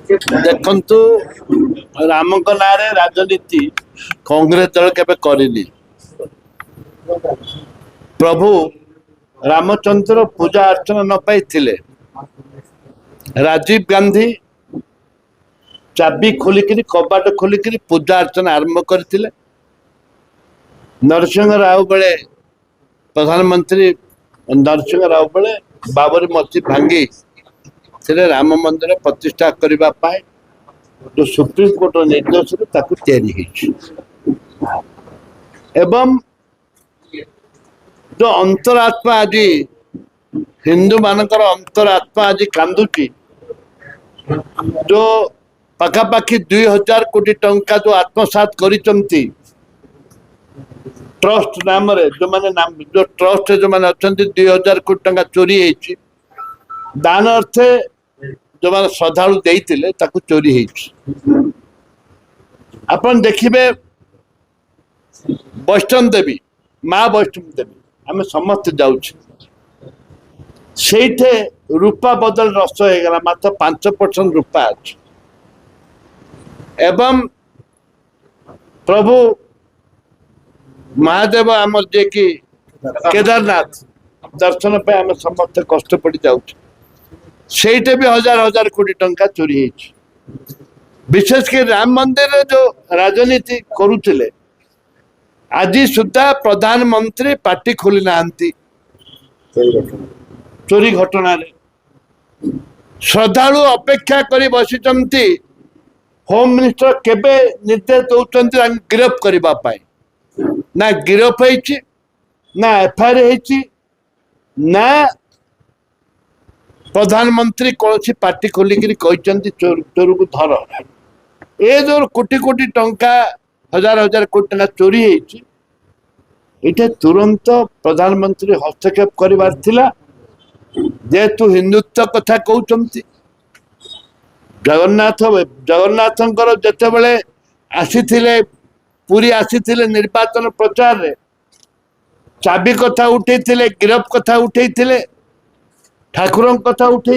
ଦେଖନ୍ତୁ ରାମଙ୍କ ନାଁରେ ରାଜନୀତି କଂଗ୍ରେସ ଦଳ କେବେ କରିନି। ପ୍ରଭୁ ରାମଚନ୍ଦ୍ର ପୂଜା ଅର୍ଚ୍ଚନା ନ ପାଇଥିଲେ ରାଜୀବ ଗାନ୍ଧୀ ଚାବି ଖୋଲିକିରି କବାଟ ଖୋଲିକିରି ପୂଜା ଅର୍ଚ୍ଚନା ଆରମ୍ଭ କରିଥିଲେ। ନରସିଂହ ରାଓ ବେଳେ ପ୍ରଧାନମନ୍ତ୍ରୀ ନରସିଂହ ରାଓ ବେଳେ ବାବରୀ ମସଜିଦ ଭାଙ୍ଗି ରାମ ମନ୍ଦିର ପ୍ରତିଷ୍ଠା କରିବା ପାଇଁ जो सुप्रीम कोर्ट निर्देश एवं जो अंतरात्मा आज हिंदू मानकर अंतरात्मा आज कांदुची जो पखापाखि 2000 कोटी टंका जो आत्मसात करिसंती ट्रस्ट नाम रे जो माने नाम जो ट्रस्ट जो माने अछंती 2000 कोटी टंका चोरी हेची दान अर्थे जो मैंने श्रद्धालु देते चोरी अपन देखिए वैष्णव देवी माँ वैष्णव देवी आम समस्त जाऊे रूपा बदल रस हो गला मात्र 5% रूपा अच्छे एवं प्रभु महादेव आम जे कि केदारनाथ दर्शन पे आम समस्त कष्ट पड़ जाऊँ सेठे भी हजार हजार कोटी टंका चोरी है। विशेष कर राम मंदिर जो राजनीति करुले आज सुधा प्रधानमंत्री पार्टी खोली ना चोरी घटना श्रद्धालु अपेक्षा करी बसी होम मिनिस्टर केबे निर्देश दौरान गिरफ करने ना गिरफ ना एफआईआर ना प्रधानमंत्री कौन सी पार्टी खोलिकी चोर को धर ए जो कोटी कोटी टंका हजार हजार कोटी टंका चोरी है तुरंत प्रधानमंत्री हस्तक्षेप करिवार थिला जेहेतु हिंदुत्व कथा कहते जगन्नाथंकर जिते बड़े आसी पुरी आसी निर्वाचन प्रचार रे चाबी कथा उठे गिरफ कथा उठे ठाकुर कथा उठे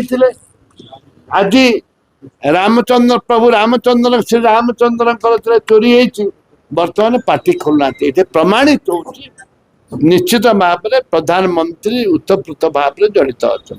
आज रामचंद्र प्रभु रामचंद्र श्री रामचंद्र चोरी बर्तमान पार्टी खोलना ये प्रमाणित हो निश्चित भाव में प्रधानमंत्री उत्तप्रोत भाव में जड़ित अच्छा।